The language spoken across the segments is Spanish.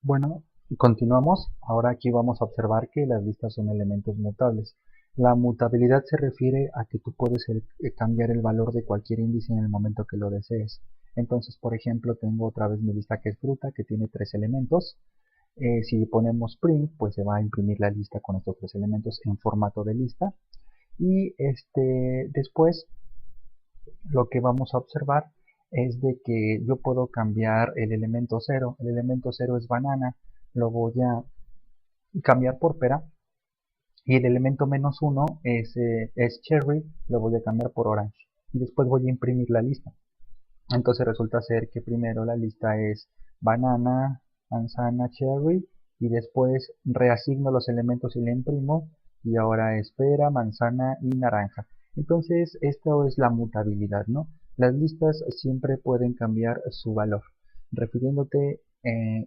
Bueno, continuamos. Ahora aquí vamos a observar que las listas son elementos mutables. La mutabilidad se refiere a que tú puedes cambiar el valor de cualquier índice en el momento que lo desees. Entonces, por ejemplo, tengo otra vez mi lista que es fruta, que tiene tres elementos. Si ponemos print, pues se va a imprimir la lista con estos tres elementos en formato de lista. Y después lo que vamos a observar es de que yo puedo cambiar el elemento cero. El elemento cero es banana, lo voy a cambiar por pera. Y el elemento menos uno es cherry, lo voy a cambiar por orange. Y después voy a imprimir la lista. Entonces resulta ser que primero la lista es banana, manzana, cherry. Y después reasigno los elementos y le imprimo. Y ahora es pera, manzana y naranja. Entonces esto es la mutabilidad, ¿no? Las listas siempre pueden cambiar su valor, refiriéndote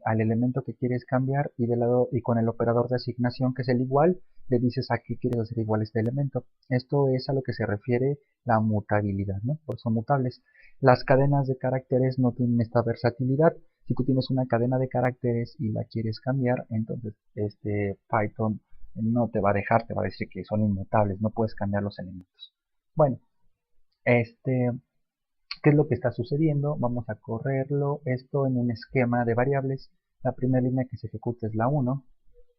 al elemento que quieres cambiar y, y con el operador de asignación que es el igual, le dices a qué quieres hacer igual este elemento. Esto es a lo que se refiere la mutabilidad, ¿no? Pues son mutables. Las cadenas de caracteres no tienen esta versatilidad. Si tú tienes una cadena de caracteres y la quieres cambiar, entonces Python no te va a dejar, te va a decir que son inmutables, no puedes cambiar los elementos. Bueno, este, ¿qué es lo que está sucediendo? Vamos a correrlo esto en un esquema de variables. La primera línea que se ejecuta es la 1.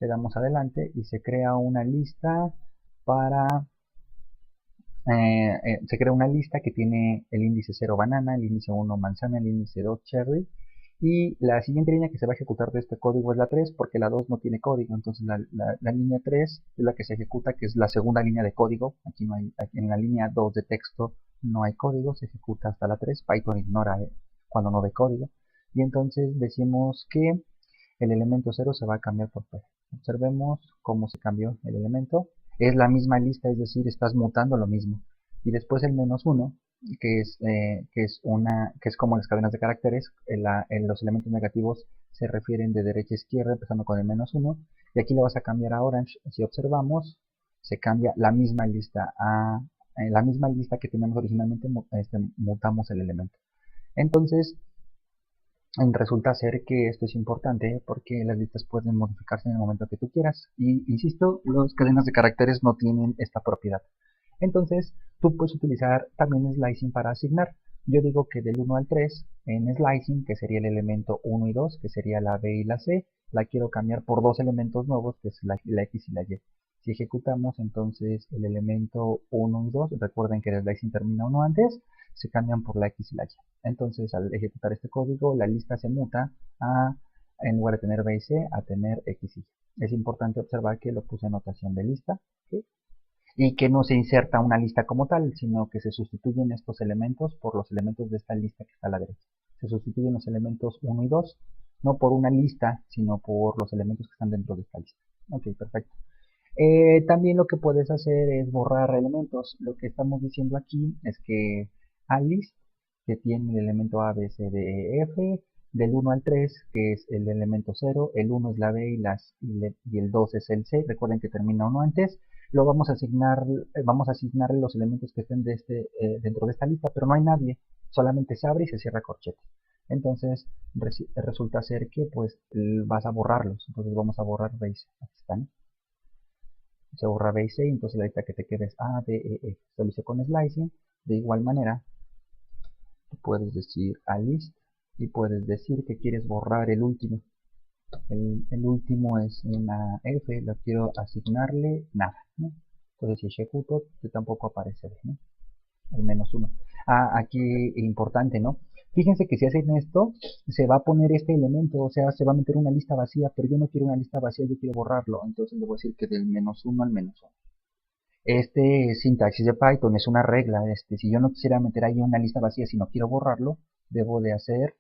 Le damos adelante y se crea una lista para se crea una lista que tiene el índice 0 banana, el índice 1 manzana, el índice 2 cherry. Y la siguiente línea que se va a ejecutar de este código es la 3 porque la 2 no tiene código. Entonces la línea 3 es la que se ejecuta, que es la segunda línea de código. Aquí no hay, aquí en la línea 2 de texto no hay código, se ejecuta hasta la 3. Python ignora cuando no ve código. Y entonces decimos que el elemento 0 se va a cambiar por P. Observemos cómo se cambió el elemento. Es la misma lista, es decir, estás mutando lo mismo. Y después el menos 1, que es como las cadenas de caracteres. Los elementos negativos se refieren de derecha a izquierda, empezando con el menos 1. Y aquí le vas a cambiar a orange. Si observamos, se cambia la misma lista a la misma lista que teníamos originalmente, mutamos el elemento. Entonces, resulta ser que esto es importante porque las listas pueden modificarse en el momento que tú quieras. Y insisto, las cadenas de caracteres no tienen esta propiedad. Entonces, tú puedes utilizar también slicing para asignar. Yo digo que del 1 al 3 en slicing, que sería el elemento 1 y 2, que sería la B y la C, la quiero cambiar por dos elementos nuevos, que es la X y la Y. Si ejecutamos entonces el elemento 1 y 2, recuerden que el slicing termina uno antes, se cambian por la X y la Y. Entonces, al ejecutar este código, la lista se muta a, en lugar de tener B y C, a tener X y Y. Es importante observar que lo puse en notación de lista, ¿sí? Y que no se inserta una lista como tal, sino que se sustituyen estos elementos por los elementos de esta lista que está a la derecha. Se sustituyen los elementos 1 y 2, no por una lista, sino por los elementos que están dentro de esta lista. Ok, perfecto. También lo que puedes hacer es borrar elementos. Lo que estamos diciendo aquí es que Alice, que tiene el elemento A, B, C, D, E, F, del 1 al 3, que es el elemento 0, el 1 es la B y el 2 es el C, recuerden que termina uno antes, lo vamos a asignarle los elementos que estén dentro de esta lista, pero no hay nadie, solamente se abre y se cierra corchete. Entonces resulta ser que pues vas a borrarlos, entonces vamos a borrar base, aquí están, se borra B y C, entonces la lista que te queda es A, D, E, F. Esto lo hice con slicing. De igual manera, tú puedes decir a list y puedes decir que quieres borrar el último. El último es una F, lo quiero asignarle nada, ¿no? Entonces si ejecuto, tampoco aparece, ¿no? El menos uno. Aquí importante, ¿no? Fíjense que si hacen esto, se va a poner este elemento, o sea, se va a meter una lista vacía, pero yo no quiero una lista vacía, yo quiero borrarlo. Entonces le voy a decir que del menos uno al menos uno. Este sintaxis de Python es una regla. Si yo no quisiera meter ahí una lista vacía, si no quiero borrarlo, debo de hacer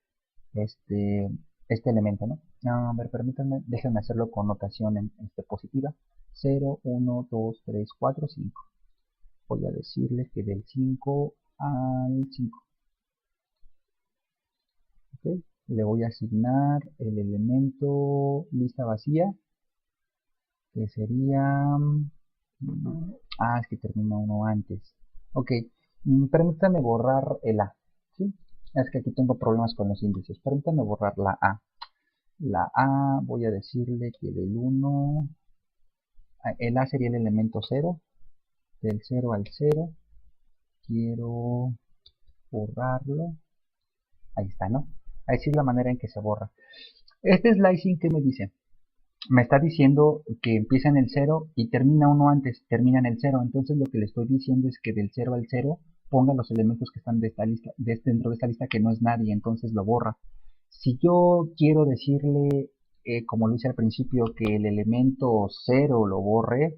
este, este elemento, ¿no? A ver, permítanme, déjenme hacerlo con notación positiva. 0, 1, 2, 3, 4, 5. Voy a decirles que del 5 al 5. ¿Okay? Le voy a asignar el elemento lista vacía, que sería... es que termina uno antes. Ok, permítame borrar el A. ¿Sí? Es que aquí tengo problemas con los índices. Permítame borrar la A. La A voy a decirle que del 1, el A sería el elemento 0, del 0 al 0, quiero borrarlo, ahí está, ¿no? Así es la manera en que se borra. Este slicing, ¿qué me dice? Me está diciendo que empieza en el 0 y termina uno antes, termina en el 0. Entonces lo que le estoy diciendo es que del 0 al 0 ponga los elementos que están de esta lista, dentro de esta lista que no es nadie, entonces lo borra. Si yo quiero decirle, como lo hice al principio, que el elemento 0 lo borre,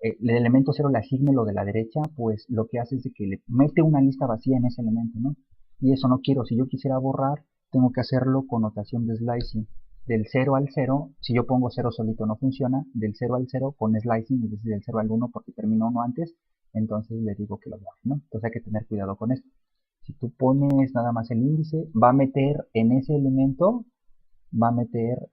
el elemento 0 le asigne lo de la derecha, pues lo que hace es de que le mete una lista vacía en ese elemento, ¿no? Y eso no quiero. Si yo quisiera borrar, tengo que hacerlo con notación de slicing. Del 0 al 0, si yo pongo 0 solito no funciona, del 0 al 0 con slicing, es decir, del 0 al 1 porque termina uno antes, entonces le digo que lo borre, ¿no? Entonces hay que tener cuidado con esto. Si tú pones nada más el índice, va a meter en ese elemento, va a meter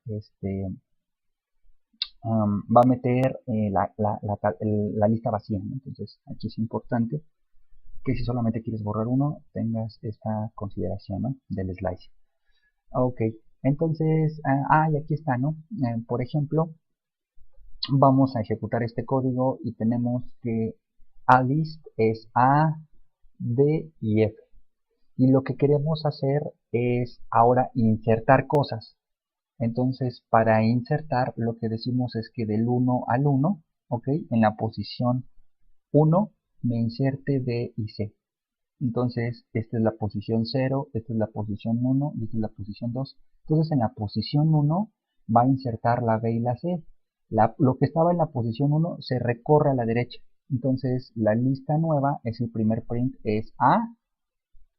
va a meter la lista vacía, ¿no? Entonces aquí es importante que si solamente quieres borrar uno, tengas esta consideración, ¿no? Del slice. Ok, entonces, y aquí está, ¿no? Por ejemplo, vamos a ejecutar este código y tenemos que alist es A, D y F. Y lo que queremos hacer es ahora insertar cosas. Entonces, para insertar, lo que decimos es que del 1 al 1, ¿ok? En la posición 1 me inserte D y C. Entonces, esta es la posición 0, esta es la posición 1 y esta es la posición 2. Entonces, en la posición 1 va a insertar la B y la C. Lo que estaba en la posición 1 se recorre a la derecha. Entonces, la lista nueva es el primer print, es A,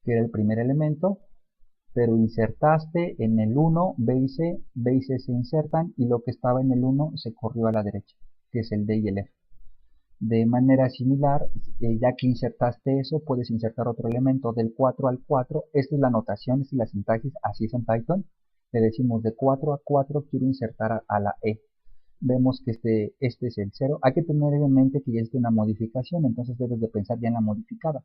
que era el primer elemento, pero insertaste en el 1 B y C se insertan y lo que estaba en el 1 se corrió a la derecha, que es el D y el F. De manera similar, ya que insertaste eso, puedes insertar otro elemento del 4 al 4. Esta es la notación, esta es la sintaxis, así es en Python. Le decimos de 4 a 4 quiero insertar a la E. Vemos que este es el 0. Hay que tener en mente que ya es una modificación, entonces debes de pensar ya en la modificada.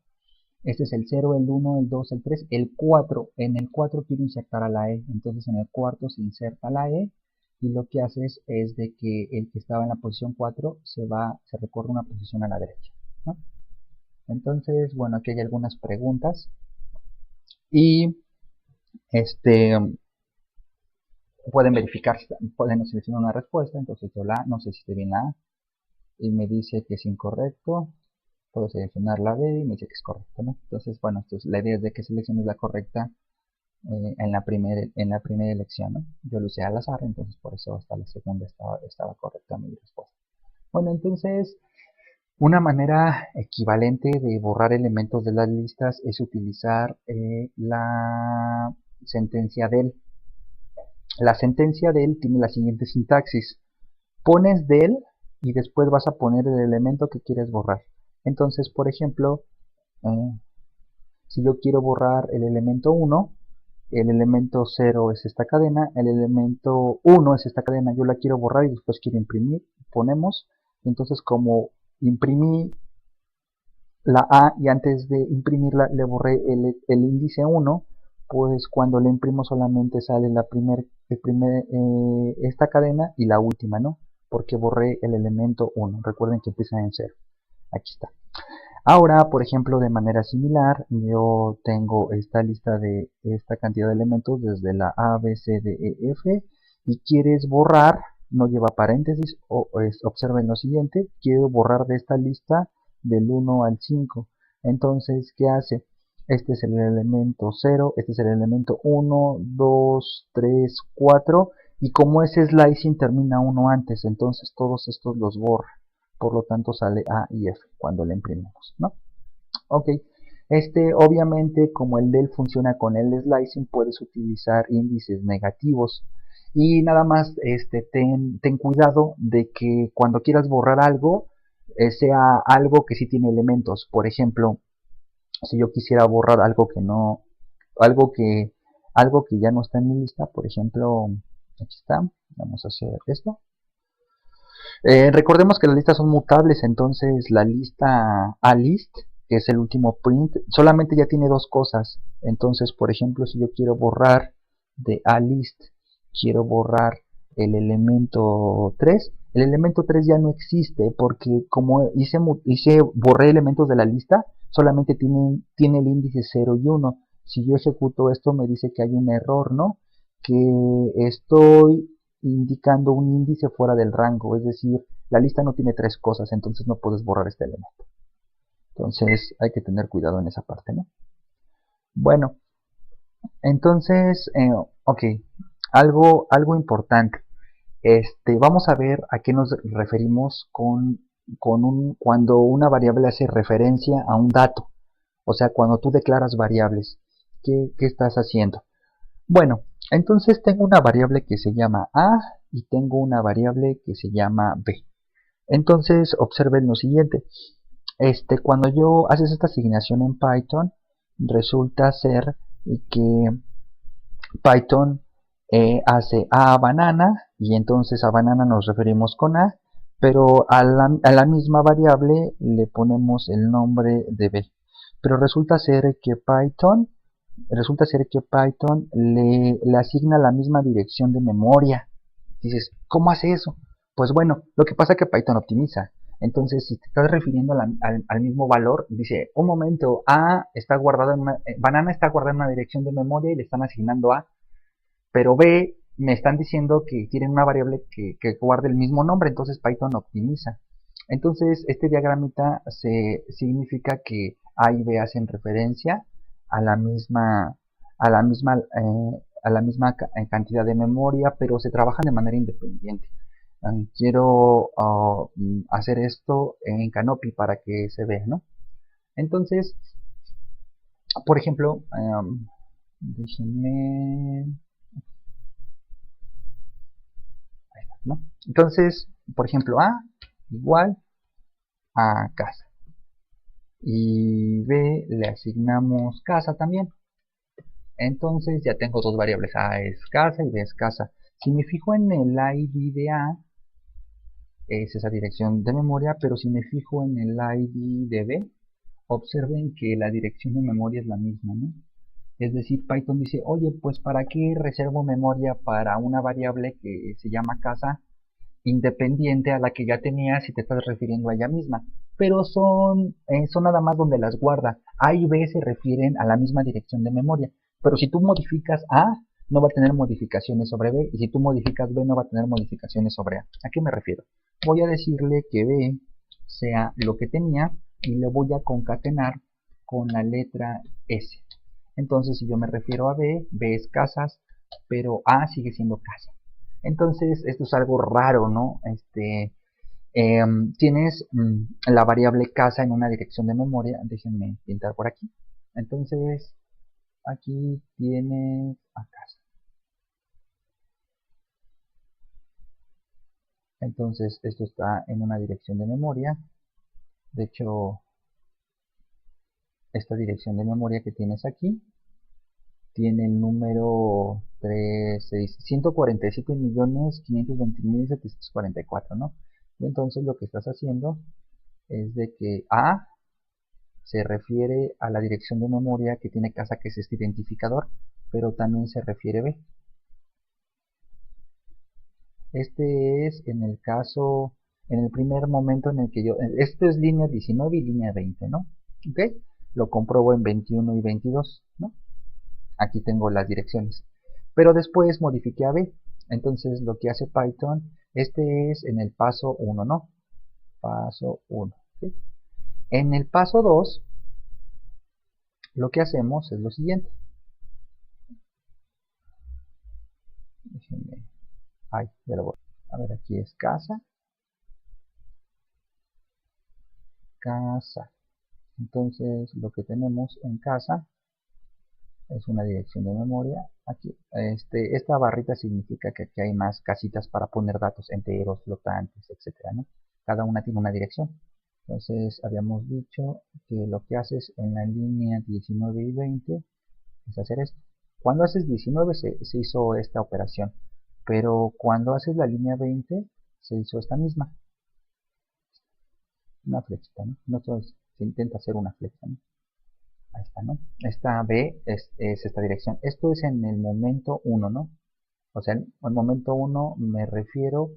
Este es el 0, el 1, el 2, el 3, el 4. En el 4 quiero insertar a la E. Entonces en el cuarto se inserta la E. Y lo que haces es de que el que estaba en la posición 4 se recorre una posición a la derecha, ¿no? Entonces, bueno, aquí hay algunas preguntas. Y pueden verificar, pueden seleccionar una respuesta. Entonces yo no sé si esté bien la A. Y me dice que es incorrecto. Puedo seleccionar la B y me dice que es correcto, ¿no? Entonces, bueno, la idea es de que selecciones la correcta en la primera elección, ¿no? Yo lo hice al azar, entonces por eso hasta la segunda estaba correcta mi respuesta. Bueno, entonces, una manera equivalente de borrar elementos de las listas es utilizar la sentencia del. La sentencia del tiene la siguiente sintaxis. Pones del y después vas a poner el elemento que quieres borrar. Entonces, por ejemplo, si yo quiero borrar el elemento 1, el elemento 0 es esta cadena, el elemento 1 es esta cadena, yo la quiero borrar y después quiero imprimir, ponemos, entonces como imprimí la A y antes de imprimirla le borré el índice 1, pues cuando le imprimo solamente sale esta cadena y la última, ¿no? Porque borré el elemento 1, recuerden que empieza en 0, aquí está. Ahora, por ejemplo, de manera similar, yo tengo esta lista de esta cantidad de elementos desde la A, B, C, D, E, F y quieres borrar, no lleva paréntesis, observen lo siguiente, quiero borrar de esta lista del 1 al 5. Entonces, ¿qué hace? Este es el elemento 0, este es el elemento 1, 2, 3, 4 y como ese slicing termina uno antes, entonces todos estos los borra. Por lo tanto sale A y F cuando le imprimimos, ¿no? Ok, obviamente como el del funciona con el slicing, puedes utilizar índices negativos y nada más ten cuidado de que cuando quieras borrar algo, sea algo que sí tiene elementos. Por ejemplo, si yo quisiera borrar algo que no, algo que, algo que ya no está en mi lista, por ejemplo, aquí está, vamos a hacer esto. Recordemos que las listas son mutables, entonces la lista alist, que es el último print, solamente ya tiene dos cosas. Entonces, por ejemplo, si yo quiero borrar de alist quiero borrar el elemento 3. El elemento 3 ya no existe porque como borré elementos de la lista, solamente tiene el índice 0 y 1. Si yo ejecuto esto me dice que hay un error, ¿no? Que estoy indicando un índice fuera del rango, es decir, la lista no tiene 3 cosas, entonces no puedes borrar este elemento. Entonces hay que tener cuidado en esa parte, ¿no? Bueno, entonces, ok, algo importante. Vamos a ver a qué nos referimos cuando una variable hace referencia a un dato. O sea, cuando tú declaras variables, ¿qué estás haciendo? Bueno, entonces tengo una variable que se llama A y tengo una variable que se llama B. Entonces, observen lo siguiente. Cuando yo haces esta asignación en Python, resulta ser que Python hace a banana y entonces a banana nos referimos con a, pero a la misma variable le ponemos el nombre de b. Pero resulta ser que Python le asigna la misma dirección de memoria. Dices, ¿cómo hace eso? Pues bueno, lo que pasa es que Python optimiza. Entonces, si te estás refiriendo al mismo valor, dice, un momento, banana está guardada en una dirección de memoria y le están asignando a, pero B me están diciendo que quieren una variable que guarde el mismo nombre, entonces Python optimiza. Entonces, este diagramita significa que A y B hacen referencia a la misma, a la misma, cantidad de memoria, pero se trabajan de manera independiente. Quiero hacer esto en Canopy para que se vea, ¿no? Entonces, por ejemplo, déjenme, ¿no? Entonces, por ejemplo, A igual a casa. Y B le asignamos casa también. Entonces ya tengo dos variables, A es casa y B es casa. Si me fijo en el ID de A, es esa dirección de memoria, pero si me fijo en el ID de B, observen que la dirección de memoria es la misma, ¿no? Es decir, Python dice, oye, pues ¿para qué reservo memoria para una variable que se llama casa independiente a la que ya tenía si te estás refiriendo a ella misma? Pero son nada más donde las guarda. A y B se refieren a la misma dirección de memoria. Pero si tú modificas A, no va a tener modificaciones sobre B. Y si tú modificas B, no va a tener modificaciones sobre A. ¿A qué me refiero? Voy a decirle que B sea lo que tenía y le voy a concatenar con la letra S. Entonces, si yo me refiero a B, B es casas, pero A sigue siendo casa. Entonces, esto es algo raro, ¿no? Tienes la variable casa en una dirección de memoria. Déjenme pintar por aquí. Entonces, aquí tienes a casa. Entonces, esto está en una dirección de memoria. De hecho, esta dirección de memoria que tienes aquí tiene el número 147.520.744, ¿no? Y entonces lo que estás haciendo es de que A se refiere a la dirección de memoria que tiene casa, que es este identificador, pero también se refiere B. Este es en el caso, en el primer momento en el que esto es línea 19 y línea 20, ¿no? ¿Ok? Lo compruebo en 21 y 22, ¿no? Aquí tengo las direcciones. Pero después modifiqué a B. Entonces lo que hace Python, este es en el paso 1, ¿no? Paso 1. ¿Sí? En el paso 2, lo que hacemos es lo siguiente. Déjenme. Ay, ya lo voy. A ver, aquí es casa. Casa. Entonces lo que tenemos en casa es una dirección de memoria. Aquí, esta barrita significa que aquí hay más casitas para poner datos enteros, flotantes, etcétera, ¿no? Cada una tiene una dirección. Entonces habíamos dicho que lo que haces en la línea 19 y 20 es hacer esto. Cuando haces 19 se hizo esta operación, pero cuando haces la línea 20 se hizo esta misma, una flechita, ¿no? Se intenta hacer una flecha, ¿no? Ahí está, ¿no? Esta B es esta dirección. Esto es en el momento 1, ¿no? O sea, en el momento 1 me refiero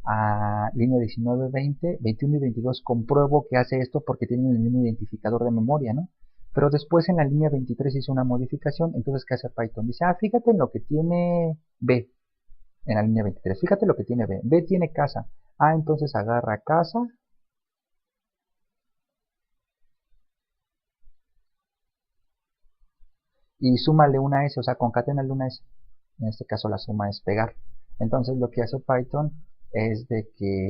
a línea 19, 20, 21 y 22. Compruebo que hace esto porque tienen el mismo identificador de memoria, ¿no? Pero después en la línea 23 hizo una modificación. Entonces, ¿qué hace Python? Dice, fíjate en lo que tiene B en la línea 23. Fíjate lo que tiene B. B tiene casa. Entonces agarra casa y súmale una S, o sea, concaténale una S. En este caso la suma es pegar. Entonces lo que hace Python es de que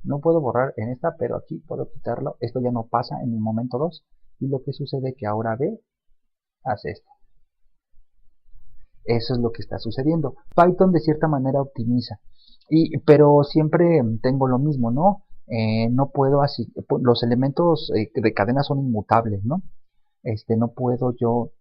no puedo borrar en esta, pero aquí puedo quitarlo. Esto ya no pasa en el momento 2. Y lo que sucede es que ahora B hace esto. Eso es lo que está sucediendo. Python de cierta manera optimiza. Pero siempre tengo lo mismo, ¿no? No puedo así. Los elementos de cadena son inmutables, ¿no? No puedo yo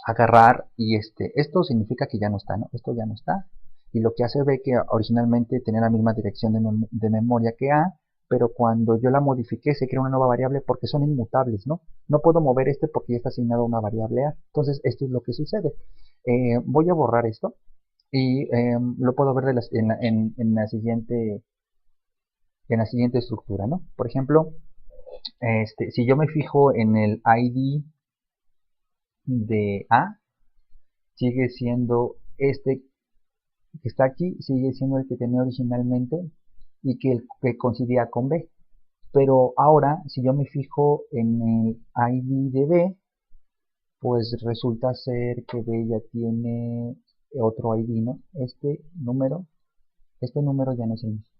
agarrar y esto significa que ya no está, ¿no? Esto ya no está. Y lo que hace B que originalmente tenía la misma dirección de memoria que A, pero cuando yo la modifiqué se crea una nueva variable porque son inmutables, ¿no? No puedo mover porque ya está asignado a una variable A. Entonces esto es lo que sucede. Voy a borrar esto y lo puedo ver en la siguiente estructura, ¿no? Por ejemplo, si yo me fijo en el ID de A, sigue siendo este que está aquí, sigue siendo el que tenía originalmente y que coincidía con B. Pero ahora, si yo me fijo en el ID de B, pues resulta ser que B ya tiene otro ID, ¿no? Este número ya no es el mismo.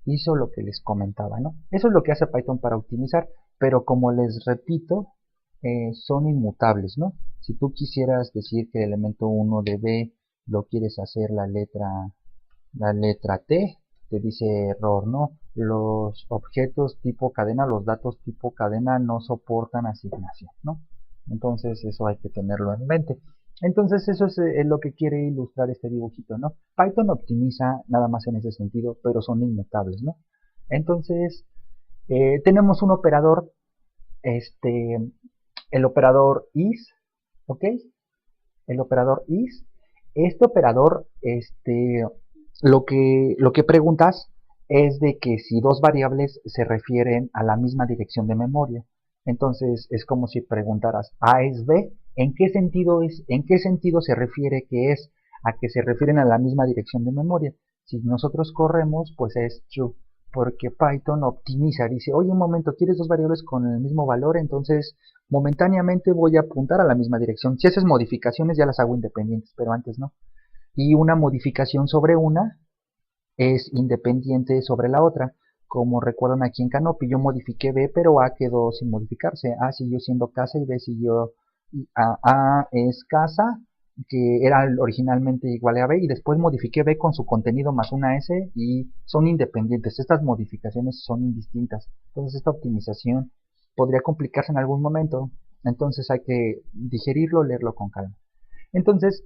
Hizo lo que les comentaba, ¿no? Eso es lo que hace Python para optimizar, pero como les repito, son inmutables, ¿no? Si tú quisieras decir que el elemento 1 de B lo quieres hacer la letra T, te dice error, ¿no? Los objetos tipo cadena, los datos tipo cadena no soportan asignación, ¿no? Entonces eso hay que tenerlo en mente. Entonces eso es lo que quiere ilustrar este dibujito, ¿no? Python optimiza nada más en ese sentido, pero son inmutables, ¿no? Entonces tenemos un operador, el operador is, ¿ok? El operador is. Este operador, lo que preguntas es de que si dos variables se refieren a la misma dirección de memoria. Entonces es como si preguntaras A es B, ¿en qué sentido se refiere que es? A que se refieren a la misma dirección de memoria. Si nosotros corremos, pues es true, porque Python optimiza, dice, oye un momento, ¿quieres dos variables con el mismo valor? Entonces momentáneamente voy a apuntar a la misma dirección. Si haces modificaciones ya las hago independientes, pero antes no. Y una modificación sobre una es independiente sobre la otra. Como recuerdan aquí en Canopy, yo modifiqué B, pero A quedó sin modificarse. A siguió siendo casa y B siguió. A es casa, que era originalmente igual a B, y después modifiqué B con su contenido más una S y son independientes. Estas modificaciones son indistintas. Entonces esta optimización podría complicarse en algún momento. Entonces hay que digerirlo, leerlo con calma. Entonces,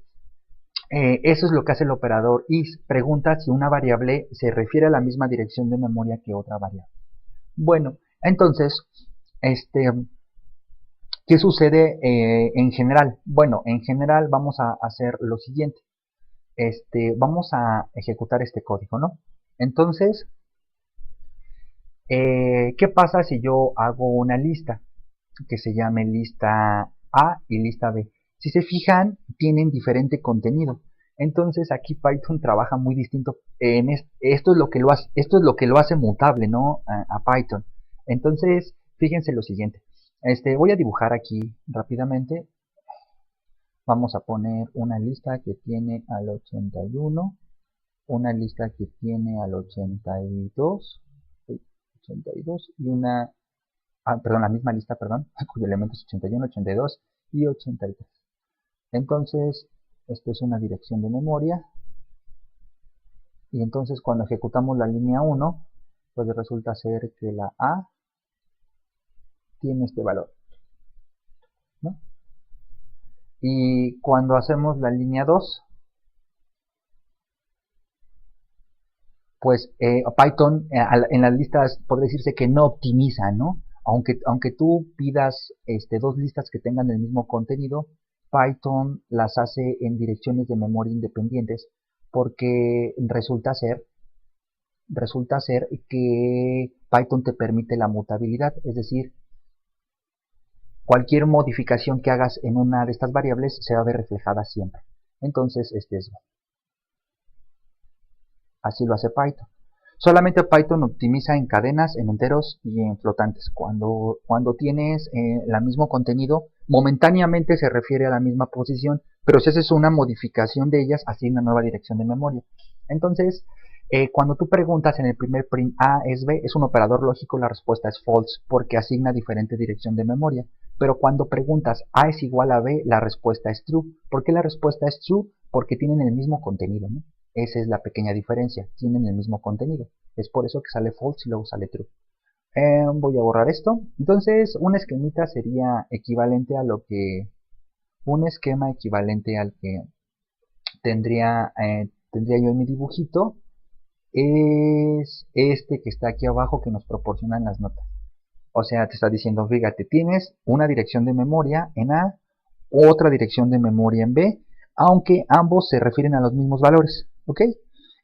eso es lo que hace el operador is. Pregunta si una variable se refiere a la misma dirección de memoria que otra variable. Bueno, entonces, ¿qué sucede en general? Bueno, en general vamos a hacer lo siguiente. Vamos a ejecutar este código, ¿no? Entonces, ¿qué pasa si yo hago una lista que se llame lista A y lista B? Si se fijan, tienen diferente contenido. Entonces aquí Python trabaja muy distinto. Esto es lo que lo hace mutable, ¿no? A Python. Entonces, fíjense lo siguiente. Voy a dibujar aquí rápidamente. Vamos a poner una lista que tiene al 81, una lista que tiene al 82, 82 y una, perdón, la misma lista, perdón, cuyo elemento es 81, 82 y 83. Entonces, esta es una dirección de memoria. Y entonces cuando ejecutamos la línea 1, pues resulta ser que la A tiene este valor, ¿no? Y cuando hacemos la línea 2, pues Python en las listas podría decirse que no optimiza, ¿no? Aunque tú pidas dos listas que tengan el mismo contenido, Python las hace en direcciones de memoria independientes porque resulta ser que Python te permite la mutabilidad, es decir, cualquier modificación que hagas en una de estas variables se va a ver reflejada siempre. Entonces, así lo hace Python. Solamente Python optimiza en cadenas, en enteros y en flotantes. Cuando tienes el mismo contenido, momentáneamente se refiere a la misma posición, pero si haces una modificación de ellas, asigna nueva dirección de memoria. Entonces, cuando tú preguntas en el primer print A es B, es un operador lógico, la respuesta es false, porque asigna diferente dirección de memoria. Pero cuando preguntas A es igual a B, la respuesta es true. ¿Por qué la respuesta es true? Porque tienen el mismo contenido, ¿no? Esa es la pequeña diferencia, tienen el mismo contenido. Es por eso que sale false y luego sale true. Voy a borrar esto. Entonces, un esquemita sería equivalente a lo que... Un esquema equivalente al que tendría yo en mi dibujito es este que está aquí abajo que nos proporcionan las notas. O sea, te está diciendo, fíjate, tienes una dirección de memoria en A, otra dirección de memoria en B, aunque ambos se refieren a los mismos valores, ¿ok?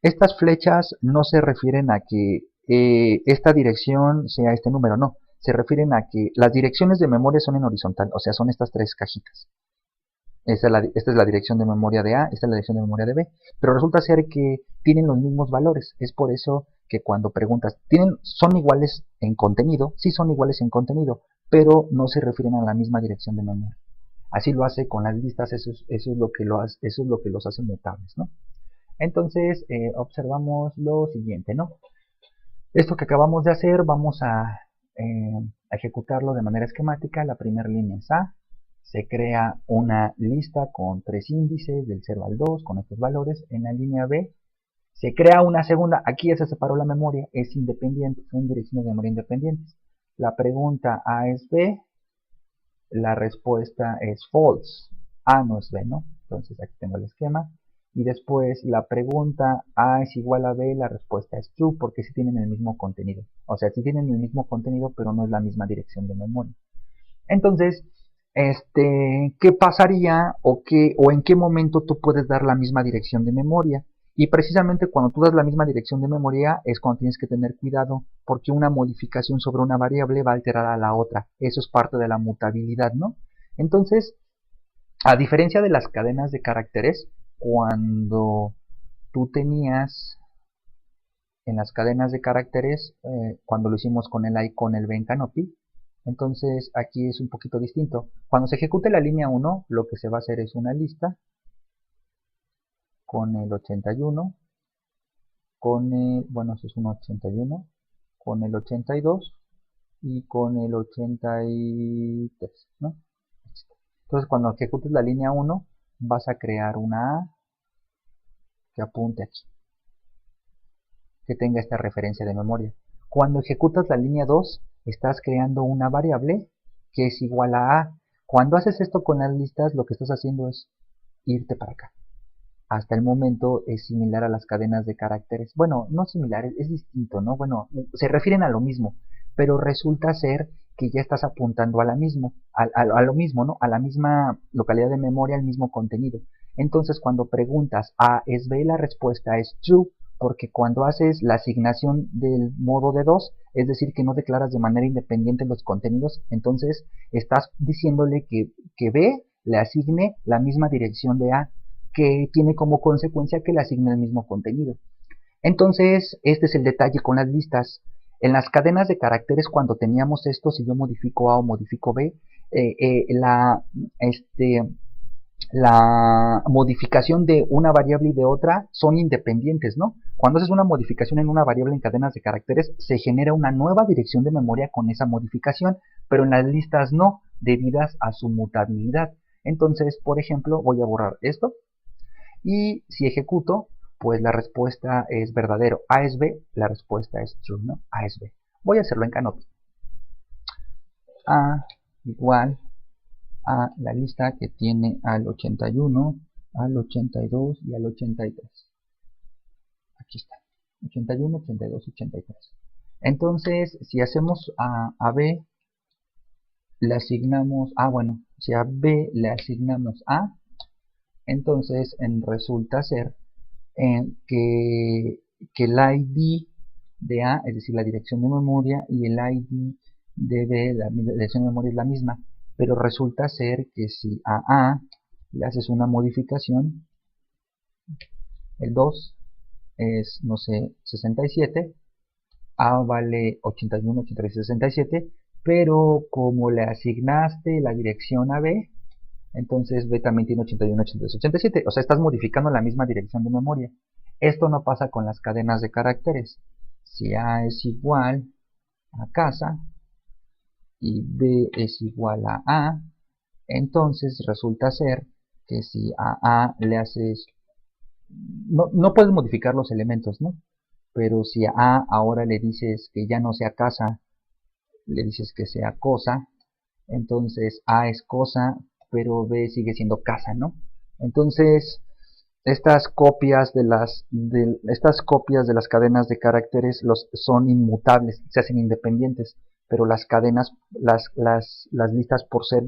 Estas flechas no se refieren a que esta dirección sea este número, no. Se refieren a que las direcciones de memoria son en horizontal, o sea, son estas tres cajitas. Esta es la dirección de memoria de A, esta es la dirección de memoria de B. Pero resulta ser que tienen los mismos valores. Es por eso que cuando preguntas, ¿son iguales en contenido? Sí son iguales en contenido, pero no se refieren a la misma dirección de memoria. Así lo hace con las listas, eso es lo que los hace mutables, ¿no? Entonces, observamos lo siguiente, ¿no? Esto que acabamos de hacer, vamos a ejecutarlo de manera esquemática. La primera línea es A. Se crea una lista con 3 índices, del 0 al 2, con estos valores. En la línea B se crea una segunda. Aquí ya se separó la memoria, es independiente, son direcciones de memoria independientes. La pregunta A es B, la respuesta es false. A no es B, ¿no? Entonces aquí tengo el esquema. Y después la pregunta A es igual a B, la respuesta es true, porque sí tienen el mismo contenido. O sea, sí tienen el mismo contenido, pero no es la misma dirección de memoria. Entonces, ¿qué pasaría o en qué momento tú puedes dar la misma dirección de memoria? Y precisamente cuando tú das la misma dirección de memoria es cuando tienes que tener cuidado, porque una modificación sobre una variable va a alterar a la otra. Eso es parte de la mutabilidad, ¿no? Entonces, a diferencia de las cadenas de caracteres, cuando tú tenías en las cadenas de caracteres, cuando lo hicimos con el A y con el B en Canopy, entonces aquí es un poquito distinto. Cuando se ejecute la línea 1, lo que se va a hacer es una lista con el 81, bueno, eso es un 81, con el 82 y con el 83, ¿no? Entonces cuando ejecutes la línea 1, vas a crear una A que apunte aquí, que tenga esta referencia de memoria. Cuando ejecutas la línea 2, estás creando una variable que es igual a A. Cuando haces esto con las listas, lo que estás haciendo es irte para acá. Hasta el momento es similar a las cadenas de caracteres. Bueno, no similar, es distinto, ¿no? Bueno, se refieren a lo mismo, pero resulta ser que ya estás apuntando a lo mismo, ¿no? A la misma localidad de memoria, al mismo contenido. Entonces, cuando preguntas A es B, la respuesta es true, porque cuando haces la asignación del modo de 2, es decir, que no declaras de manera independiente los contenidos, entonces estás diciéndole que B le asigne la misma dirección de A, que tiene como consecuencia que le asigne el mismo contenido. Entonces, este es el detalle con las listas. En las cadenas de caracteres, cuando teníamos esto, si yo modifico A o modifico B, la modificación de una variable y de otra son independientes, ¿no? Cuando haces una modificación en una variable en cadenas de caracteres, se genera una nueva dirección de memoria con esa modificación, pero en las listas no, debidas a su mutabilidad. Entonces, por ejemplo, voy a borrar esto, y si ejecuto, pues la respuesta es verdadero. A es B, la respuesta es true, ¿no? A es B. Voy a hacerlo en Canopy. A igual a la lista que tiene al 81, al 82 y al 83. Aquí está. 81, 82, 83. Entonces, si hacemos a B le asignamos, bueno, si a B le asignamos A, entonces resulta ser que el ID de A, es decir, la dirección de memoria, y el ID de B, la dirección de memoria es la misma, pero resulta ser que si a A le haces una modificación, el 2 es, no sé, 67, A vale 81, 83, 67, pero como le asignaste la dirección a B, entonces B también tiene 81, 83, 87, o sea, estás modificando la misma dirección de memoria. Esto no pasa con las cadenas de caracteres. Si A es igual a casa y B es igual a A, entonces resulta ser que si a A le haces... No puedes modificar los elementos, ¿no? Pero si a A ahora le dices que ya no sea casa, le dices que sea cosa, entonces A es cosa, pero B sigue siendo casa, ¿no? Entonces, estas copias de las cadenas de caracteres son inmutables, se hacen independientes, pero las cadenas, las listas por ser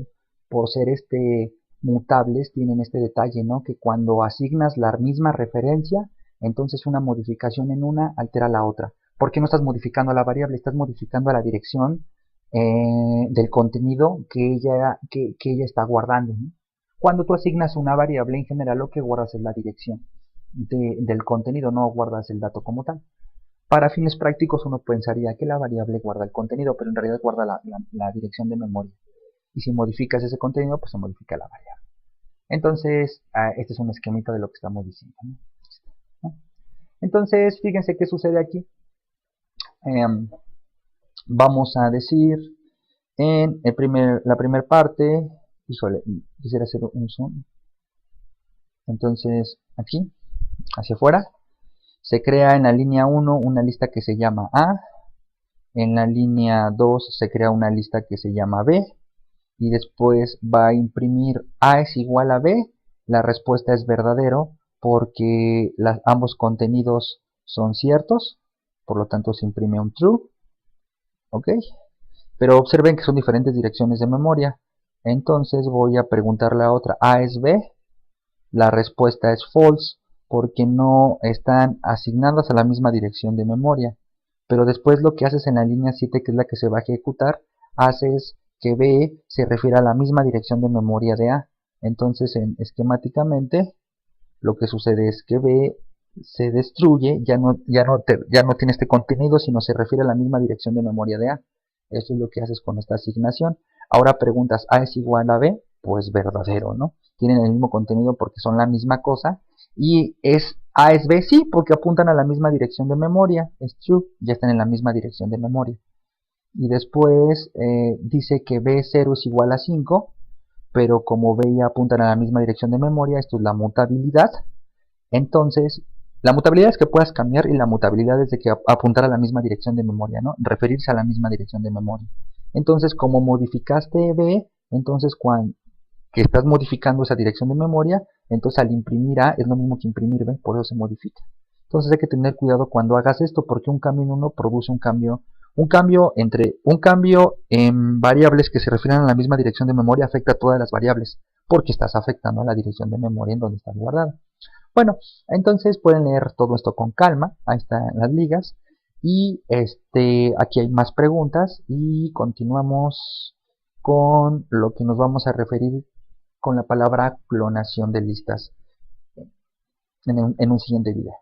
mutables tienen este detalle, ¿no? Que cuando asignas la misma referencia, entonces una modificación en una altera la otra. ¿Por qué no estás modificando a la variable? Estás modificando a la dirección del contenido que ella está guardando, ¿no? Cuando tú asignas una variable, en general lo que guardas es la dirección del contenido, no guardas el dato como tal. Para fines prácticos uno pensaría que la variable guarda el contenido, pero en realidad guarda la dirección de memoria. Y si modificas ese contenido, pues se modifica la variable. Entonces, este es un esquemita de lo que estamos diciendo, ¿no? Entonces, fíjense qué sucede aquí. Vamos a decir en la primera parte, híjole, quisiera hacer un zoom. Entonces, aquí, hacia afuera, se crea en la línea 1 una lista que se llama A, en la línea 2 se crea una lista que se llama B, y después va a imprimir A es igual a B, la respuesta es verdadero porque ambos contenidos son ciertos, por lo tanto se imprime un true, ¿ok? Pero observen que son diferentes direcciones de memoria, entonces voy a preguntarle a otra, ¿A es B? La respuesta es false porque no están asignadas a la misma dirección de memoria. Pero después lo que haces en la línea 7, que es la que se va a ejecutar, haces que B se refiere a la misma dirección de memoria de A. Entonces, esquemáticamente, lo que sucede es que B se destruye, ya no tiene este contenido, sino se refiere a la misma dirección de memoria de A. Eso es lo que haces con esta asignación. Ahora preguntas, ¿A es igual a B? Pues verdadero, ¿no? Tienen el mismo contenido porque son la misma cosa. Y A es B, sí, porque apuntan a la misma dirección de memoria. Es true, ya están en la misma dirección de memoria. Y después dice que B0 es igual a 5, pero como B y A apuntan a la misma dirección de memoria, esto es la mutabilidad. Entonces, la mutabilidad es que puedas cambiar y la mutabilidad es de que apuntar a la misma dirección de memoria, ¿no? Referirse a la misma dirección de memoria. Entonces, como modificaste B, entonces cuando que estás modificando esa dirección de memoria, entonces al imprimir A es lo mismo que imprimir B, por eso se modifica. Entonces hay que tener cuidado cuando hagas esto, porque un cambio en uno produce un cambio en variables que se refieren a la misma dirección de memoria afecta a todas las variables, porque estás afectando a la dirección de memoria en donde está guardada. Bueno, entonces pueden leer todo esto con calma, ahí están las ligas, y aquí hay más preguntas y continuamos con lo que nos vamos a referir con la palabra clonación de listas en un siguiente video.